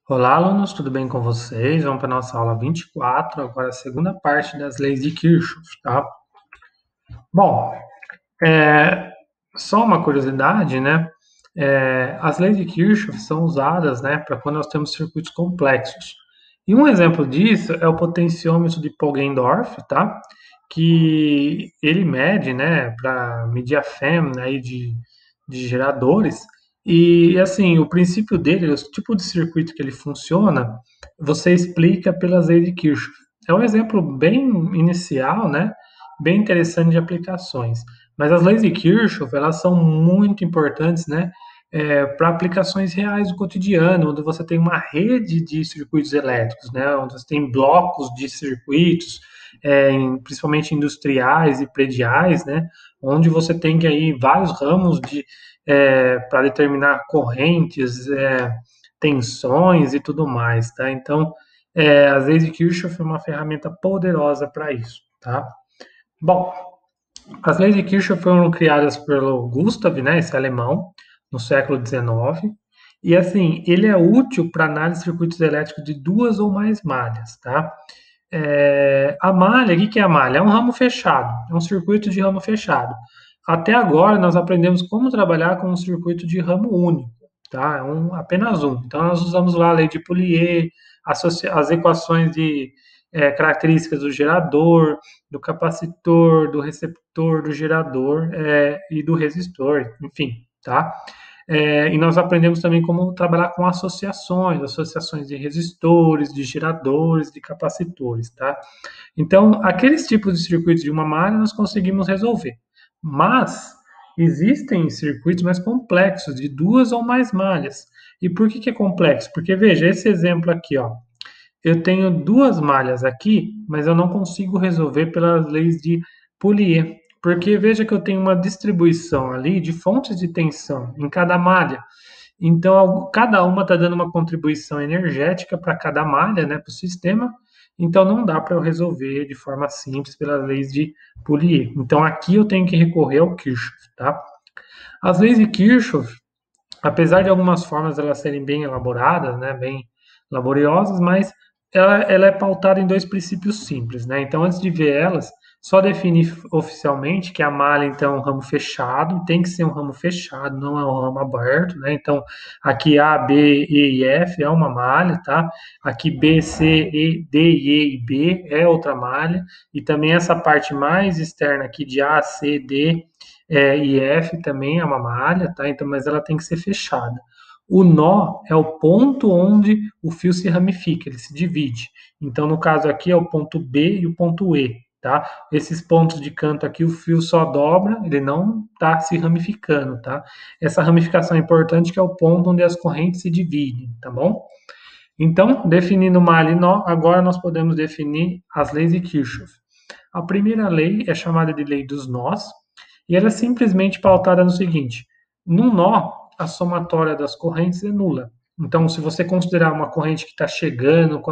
Olá, alunos, tudo bem com vocês? Vamos para a nossa aula 24, agora a segunda parte das leis de Kirchhoff, tá? Bom, é, só uma curiosidade, né? As leis de Kirchhoff são usadas, né, para quando nós temos circuitos complexos. E um exemplo disso é o potenciômetro de Poggendorff, tá? Que ele mede, né, para medir a FEM aí de geradores. E assim, o princípio dele, o tipo de circuito que ele funciona, você explica pelas leis de Kirchhoff. É um exemplo bem inicial, né? Bem interessante de aplicações. Mas as leis de Kirchhoff, elas são muito importantes, né? Para aplicações reais do cotidiano, onde você tem uma rede de circuitos elétricos, né? Onde você tem blocos de circuitos, principalmente industriais e prediais, né? Onde você tem que aí vários ramos para determinar correntes, tensões e tudo mais, tá? Então, as leis de Kirchhoff é uma ferramenta poderosa para isso, tá? Bom, as leis de Kirchhoff foram criadas pelo Gustav, né, esse alemão, no século XIX. E assim, ele é útil para análise de circuitos elétricos de duas ou mais malhas, tá? A malha, o que é a malha? É um ramo fechado, é um circuito de ramo fechado. Até agora nós aprendemos como trabalhar com um circuito de ramo único, tá? Apenas um. Então nós usamos lá a lei de Poulier, as equações de características do gerador, do capacitor, do receptor, do gerador e do resistor, enfim, tá? E nós aprendemos também como trabalhar com associações de resistores, de geradores, de capacitores, tá? Então, aqueles tipos de circuitos de uma malha nós conseguimos resolver. Mas existem circuitos mais complexos, de duas ou mais malhas. E por que é complexo? Porque, veja, esse exemplo aqui, ó. Eu tenho duas malhas aqui, mas eu não consigo resolver pelas leis de Poulier. Porque veja que eu tenho uma distribuição ali de fontes de tensão em cada malha. Então, cada uma está dando uma contribuição energética para cada malha, né, para o sistema. Então, não dá para eu resolver de forma simples pelas leis de Poulier. Então, aqui eu tenho que recorrer ao Kirchhoff, tá? As leis de Kirchhoff, apesar de algumas formas elas serem bem elaboradas, né, bem laboriosas, mas ela é pautada em dois princípios simples, né? Então, antes de ver elas, só define oficialmente que a malha, então, é um ramo fechado, tem que ser um ramo fechado, não é um ramo aberto, né? Então, aqui A, B, E e F é uma malha, tá? Aqui B, C, E, D, E e B é outra malha, e também essa parte mais externa aqui de A, C, D e F também é uma malha, tá? Então, mas ela tem que ser fechada. O nó é o ponto onde o fio se ramifica, ele se divide. Então, no caso aqui é o ponto B e o ponto E, tá? Esses pontos de canto aqui, o fio só dobra, ele não está se ramificando, tá? Essa ramificação é importante, que é o ponto onde as correntes se dividem, tá bom? Então, definindo malha e nó, agora nós podemos definir as leis de Kirchhoff. A primeira lei é chamada de lei dos nós, e ela é simplesmente pautada no seguinte: num nó, a somatória das correntes é nula. Então, se você considerar uma corrente que está chegando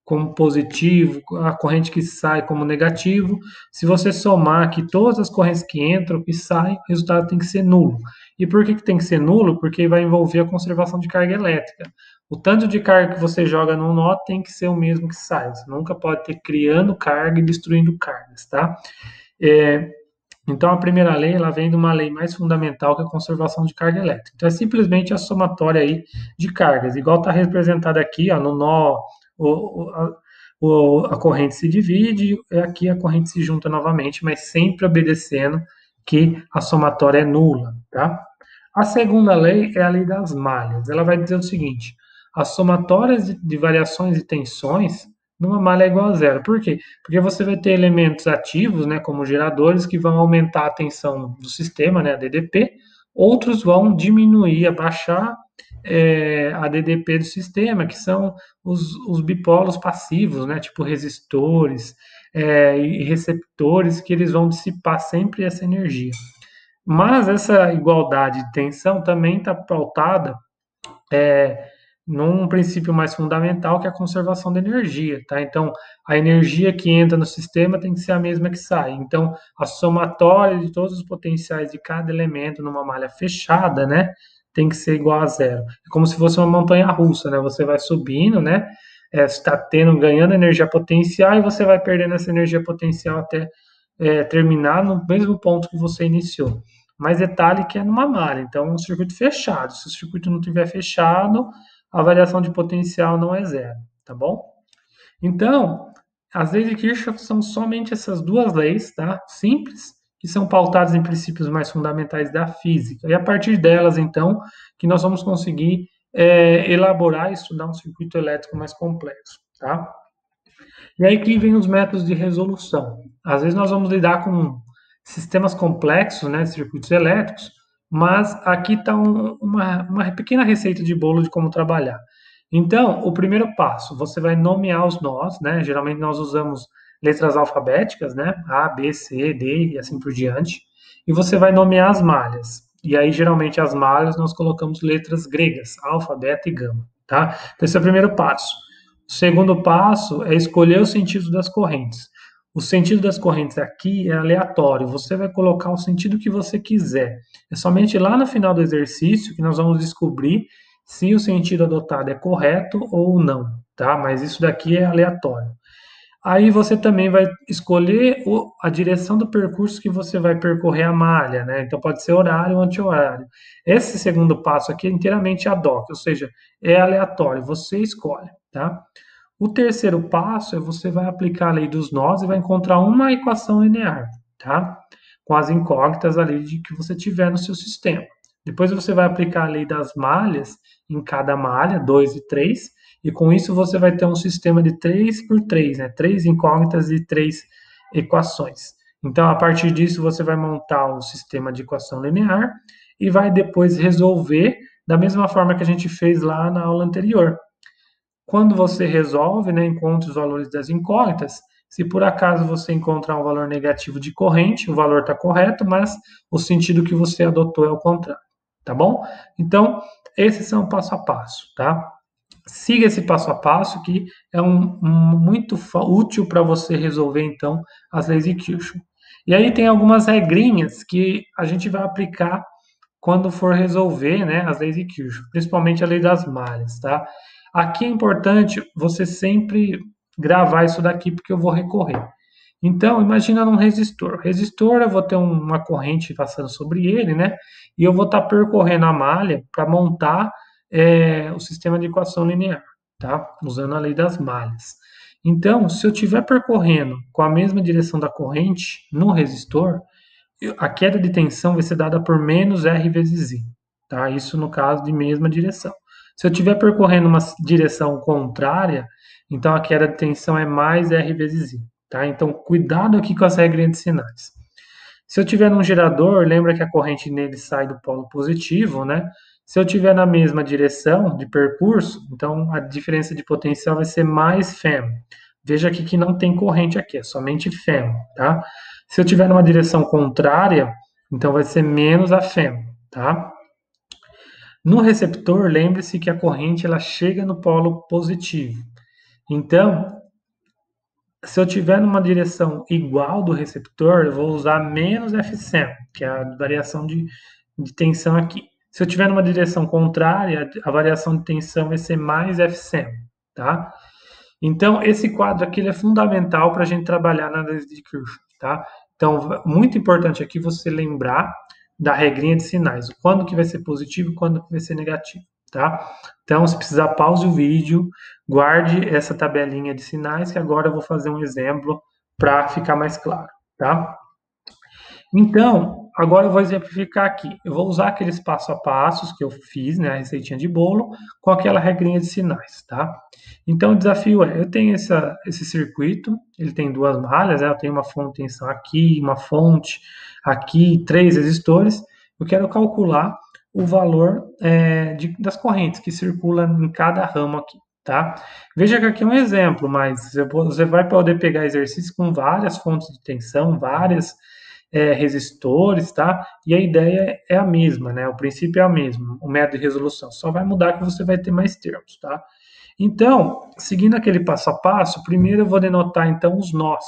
como positivo, a corrente que sai como negativo, se você somar aqui todas as correntes que entram e saem, o resultado tem que ser nulo. E por que tem que ser nulo? Porque vai envolver a conservação de carga elétrica. O tanto de carga que você joga num nó tem que ser o mesmo que sai. Você nunca pode ter criando carga e destruindo cargas, tá? É, então, a primeira lei, ela vem de uma lei mais fundamental, que é a conservação de carga elétrica. Então, é simplesmente a somatória aí de cargas, igual está representada aqui, ó, no nó, a corrente se divide, e aqui a corrente se junta novamente, mas sempre obedecendo que a somatória é nula, tá? A segunda lei é a lei das malhas. Ela vai dizer o seguinte: as somatórias de variações e tensões numa malha é igual a zero. Por quê? Porque você vai ter elementos ativos, né, como geradores, que vão aumentar a tensão do sistema, né, a DDP, outros vão diminuir, abaixar a DDP do sistema, que são os bipolos passivos, né, tipo resistores e receptores, que eles vão dissipar sempre essa energia. Mas essa igualdade de tensão também está pautada num princípio mais fundamental, que é a conservação da energia, tá? Então, a energia que entra no sistema tem que ser a mesma que sai. Então, a somatória de todos os potenciais de cada elemento numa malha fechada, né, tem que ser igual a zero. É como se fosse uma montanha-russa, né? Você vai subindo, né? Está ganhando energia potencial e você vai perdendo essa energia potencial até terminar no mesmo ponto que você iniciou. Mas detalhe que é numa malha, então é um circuito fechado. Se o circuito não estiver fechado, a variação de potencial não é zero, tá bom? Então, as leis de Kirchhoff são somente essas duas leis, tá? Simples, que são pautadas em princípios mais fundamentais da física. E a partir delas, então, que nós vamos conseguir elaborar e estudar um circuito elétrico mais complexo, tá? E aí que vem os métodos de resolução. Às vezes nós vamos lidar com sistemas complexos, né, circuitos elétricos, mas aqui está uma pequena receita de bolo de como trabalhar. Então, o primeiro passo, você vai nomear os nós, né? Geralmente nós usamos letras alfabéticas, né? A, B, C, D e assim por diante. E você vai nomear as malhas. E aí, geralmente, as malhas nós colocamos letras gregas, alfa, beta e gama, tá? Então, esse é o primeiro passo. O segundo passo é escolher o sentido das correntes. O sentido das correntes aqui é aleatório, você vai colocar o sentido que você quiser. É somente lá no final do exercício que nós vamos descobrir se o sentido adotado é correto ou não, tá? Mas isso daqui é aleatório. Aí você também vai escolher a direção do percurso que você vai percorrer a malha, né? Então pode ser horário ou anti-horário. Esse segundo passo aqui é inteiramente ad hoc, ou seja, é aleatório, você escolhe, tá? O terceiro passo é você vai aplicar a lei dos nós e vai encontrar uma equação linear, tá? Com as incógnitas ali de que você tiver no seu sistema. Depois você vai aplicar a lei das malhas em cada malha, 2 e 3, e com isso você vai ter um sistema de 3 por 3, né? 3 incógnitas e 3 equações. Então, a partir disso, você vai montar um sistema de equação linear e vai depois resolver da mesma forma que a gente fez lá na aula anterior. Quando você resolve, né, encontra os valores das incógnitas, se por acaso você encontrar um valor negativo de corrente, o valor está correto, mas o sentido que você adotou é o contrário, tá bom? Então, esses são o passo a passo, tá? Siga esse passo a passo que é muito útil para você resolver, então, as leis de Kirchhoff. E aí tem algumas regrinhas que a gente vai aplicar quando for resolver, né, as leis de Kirchhoff, principalmente a lei das malhas, tá? Aqui é importante você sempre gravar isso daqui, porque eu vou recorrer. Então, imagina num resistor. Resistor, eu vou ter uma corrente passando sobre ele, né? E eu vou estar percorrendo a malha para montar o sistema de equação linear, tá? Usando a lei das malhas. Então, se eu estiver percorrendo com a mesma direção da corrente no resistor, a queda de tensão vai ser dada por menos R vezes I, tá? Isso no caso de mesma direção. Se eu estiver percorrendo uma direção contrária, então a queda de tensão é mais R vezes I, tá? Então, cuidado aqui com as regrinhas de sinais. Se eu tiver num gerador, lembra que a corrente nele sai do polo positivo, né? Se eu tiver na mesma direção de percurso, então a diferença de potencial vai ser mais Fem. Veja aqui que não tem corrente aqui, é somente Fem, tá? Se eu tiver numa direção contrária, então vai ser menos a Fem, tá? No receptor, lembre-se que a corrente ela chega no polo positivo. Então, se eu tiver numa direção igual do receptor, eu vou usar menos Fsem, que é a variação de tensão aqui. Se eu tiver numa direção contrária, a variação de tensão vai ser mais Fsem, tá? Então, esse quadro aqui ele é fundamental para a gente trabalhar na análise de Kirchhoff, tá? Então, muito importante aqui você lembrar da regrinha de sinais, quando que vai ser positivo e quando que vai ser negativo, tá? Então, se precisar, pause o vídeo, guarde essa tabelinha de sinais, que agora eu vou fazer um exemplo para ficar mais claro, tá? Então, agora eu vou exemplificar aqui. Eu vou usar aqueles passo a passos que eu fiz, né, a receitinha de bolo, com aquela regrinha de sinais, tá? Então, o desafio é, eu tenho esse circuito, ele tem duas malhas, né, eu tenho uma fonte de tensão aqui, uma fonte aqui, 3 resistores. Eu quero calcular o valor das correntes que circulam em cada ramo aqui, tá? Veja que aqui é um exemplo, mas você vai poder pegar exercícios com várias fontes de tensão, várias resistores, tá? E a ideia é a mesma, né? O princípio é o mesmo, o método de resolução. Só vai mudar que você vai ter mais termos, tá? Então, seguindo aquele passo a passo, primeiro eu vou denotar, então, os nós.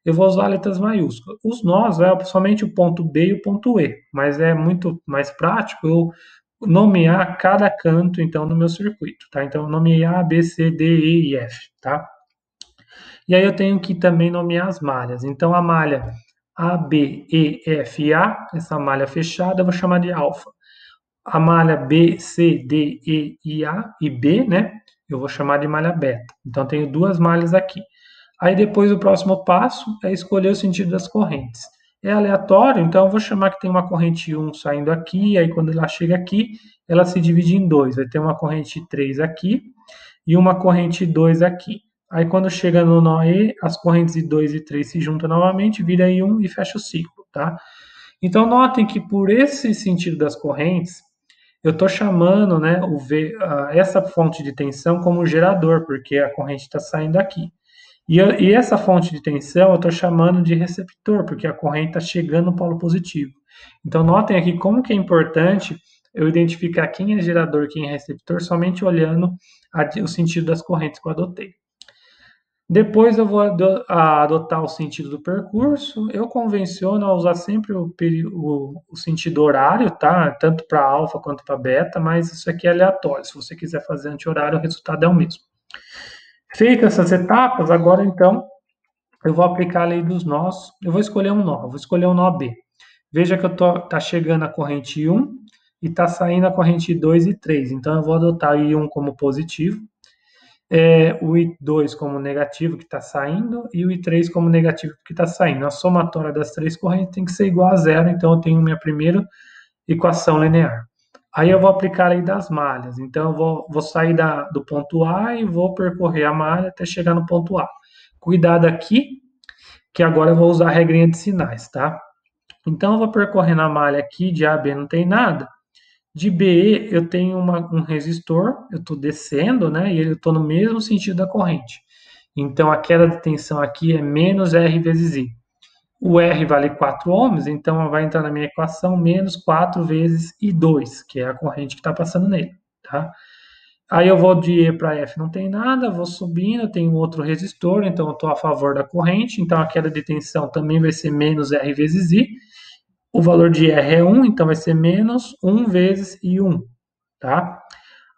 Eu vou usar letras maiúsculas. Os nós é somente o ponto B e o ponto E, mas é muito mais prático eu nomear cada canto, então, no meu circuito, tá? Então, eu nomeei A, B, C, D, E e F, tá? E aí eu tenho que também nomear as malhas. Então, a malha A, B, E, F e A, essa malha fechada, eu vou chamar de alfa. A malha B, C, D, E e A e B, né? Eu vou chamar de malha beta. Então, eu tenho duas malhas aqui. Aí depois o próximo passo é escolher o sentido das correntes. É aleatório, então eu vou chamar que tem uma corrente 1 saindo aqui, aí quando ela chega aqui, ela se divide em dois. Vai ter uma corrente 3 aqui e uma corrente 2 aqui. Aí quando chega no nó E, as correntes 2 e 3 se juntam novamente, vira I1 e fecha o ciclo, tá? Então notem que por esse sentido das correntes, eu estou chamando, né, essa fonte de tensão como gerador, porque a corrente está saindo aqui. E essa fonte de tensão eu estou chamando de receptor, porque a corrente está chegando no polo positivo. Então, notem aqui como que é importante eu identificar quem é gerador e quem é receptor somente olhando o sentido das correntes que eu adotei. Depois eu vou adotar o sentido do percurso. Eu convenciono a usar sempre o sentido horário, tá? Tanto para alfa quanto para beta, mas isso aqui é aleatório. Se você quiser fazer anti-horário, o resultado é o mesmo. Feitas essas etapas, agora então eu vou aplicar a lei dos nós. Eu vou escolher um nó, eu vou escolher um nó B. Veja que tá chegando a corrente 1 e está saindo a corrente 2 e 3. Então eu vou adotar o I1 como positivo, o I2 como negativo que está saindo e o I3 como negativo que está saindo. A somatória das três correntes tem que ser igual a zero, então eu tenho minha primeira equação linear. Aí eu vou aplicar a lei das malhas. Então eu vou sair do ponto A e vou percorrer a malha até chegar no ponto A. Cuidado aqui, que agora eu vou usar a regrinha de sinais, tá? Então eu vou percorrendo a malha aqui, de A a B não tem nada. De BE eu tenho um resistor, eu estou descendo, né? E ele estou no mesmo sentido da corrente. Então a queda de tensão aqui é menos R vezes I. O R vale 4 ohms, então vai entrar na minha equação menos 4 vezes I2, que é a corrente que está passando nele, tá? Aí eu vou de E para F, não tem nada, vou subindo, eu tenho outro resistor, então eu estou a favor da corrente, então a queda de tensão também vai ser menos R vezes I. O valor de R é 1, então vai ser menos 1 vezes I1, tá?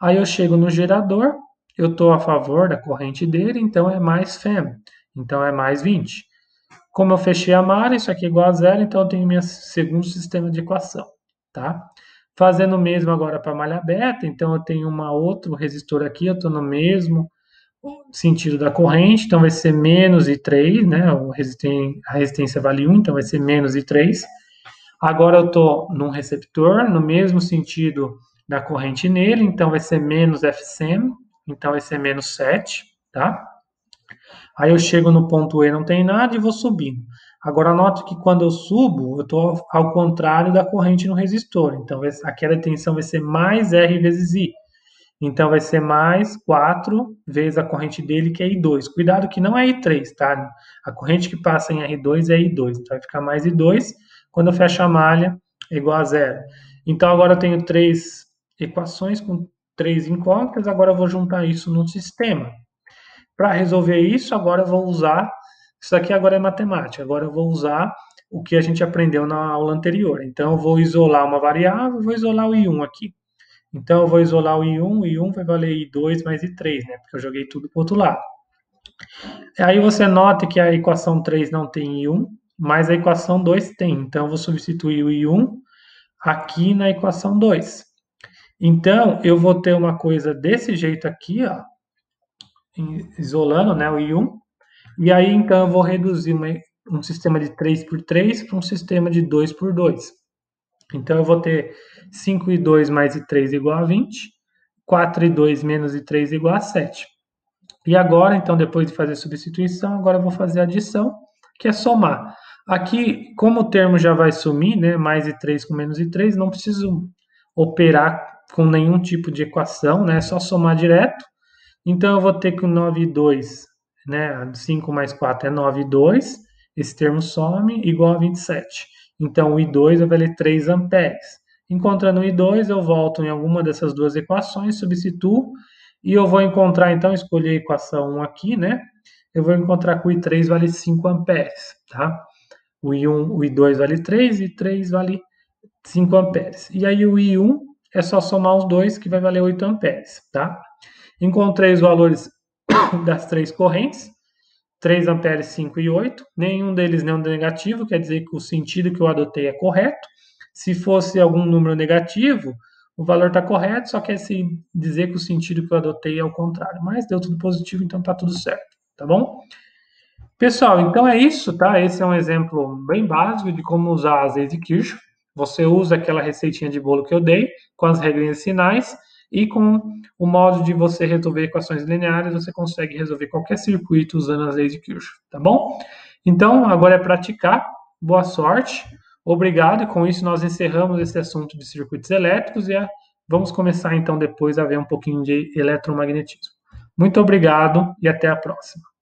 Aí eu chego no gerador, eu estou a favor da corrente dele, então é mais FEM, então é mais 20. Como eu fechei a malha, isso aqui é igual a zero, então eu tenho meu segundo sistema de equação, tá? Fazendo o mesmo agora para a malha beta, então eu tenho outro resistor aqui, eu estou no mesmo sentido da corrente, então vai ser menos I3, né? A resistência vale 1, então vai ser menos I3. Agora eu estou num receptor, no mesmo sentido da corrente nele, então vai ser menos FSEM, então vai ser menos 7, tá? Aí eu chego no ponto E, não tem nada e vou subindo. Agora note que quando eu subo, eu estou ao contrário da corrente no resistor. Então a queda de tensão vai ser mais R vezes I. Então vai ser mais 4 vezes a corrente dele, que é I2. Cuidado que não é I3, tá? A corrente que passa em R2 é I2. Então vai ficar mais I2. Quando eu fecho a malha, é igual a zero. Então agora eu tenho três equações com três incógnitas. Agora eu vou juntar isso num sistema. Para resolver isso, agora eu vou usar. Isso aqui agora é matemática. Agora eu vou usar o que a gente aprendeu na aula anterior. Então eu vou isolar uma variável, vou isolar o I1 aqui. Então eu vou isolar o I1 vai valer I2 mais I3, né? Porque eu joguei tudo para o outro lado. Aí você nota que a equação 3 não tem I1, mas a equação 2 tem. Então eu vou substituir o I1 aqui na equação 2. Então eu vou ter uma coisa desse jeito aqui, ó, isolando, né, o I1. E aí então eu vou reduzir um sistema de 3 por 3 para um sistema de 2 por 2. Então eu vou ter 5 e 2 mais e 3 igual a 20, 4 e 2 menos e 3 igual a 7. E agora, então, depois de fazer substituição, agora eu vou fazer a adição, que é somar. Aqui, como o termo já vai sumir, né, mais e 3 com menos e 3, não preciso operar com nenhum tipo de equação, né, é só somar direto. Então eu vou ter que o 9 e 2, né, 5 mais 4 é 9 e 2, esse termo some, igual a 27. Então, o I2 vai valer 3 amperes. Encontrando o I2, eu volto em alguma dessas duas equações, substituo, e eu vou encontrar, então, escolher a equação 1 aqui, né? Eu vou encontrar que o I3 vale 5 amperes, tá? O I2 vale 3 e 3 vale 5 amperes. E aí o I1 é só somar os dois que vai valer 8 amperes, tá? Encontrei os valores das três correntes, 3 amperes, 5 e 8. Nenhum deles é negativo, quer dizer que o sentido que eu adotei é correto. Se fosse algum número negativo, o valor está correto, só quer dizer que o sentido que eu adotei é o contrário. Mas deu tudo positivo, então está tudo certo, tá bom? Pessoal, então é isso, tá? Esse é um exemplo bem básico de como usar as leis de Kirchhoff. Você usa aquela receitinha de bolo que eu dei, com as regrinhas sinais, e com o modo de você resolver equações lineares, você consegue resolver qualquer circuito usando as leis de Kirchhoff, tá bom? Então, agora é praticar. Boa sorte. Obrigado. E com isso nós encerramos esse assunto de circuitos elétricos e vamos começar então depois a ver um pouquinho de eletromagnetismo. Muito obrigado e até a próxima.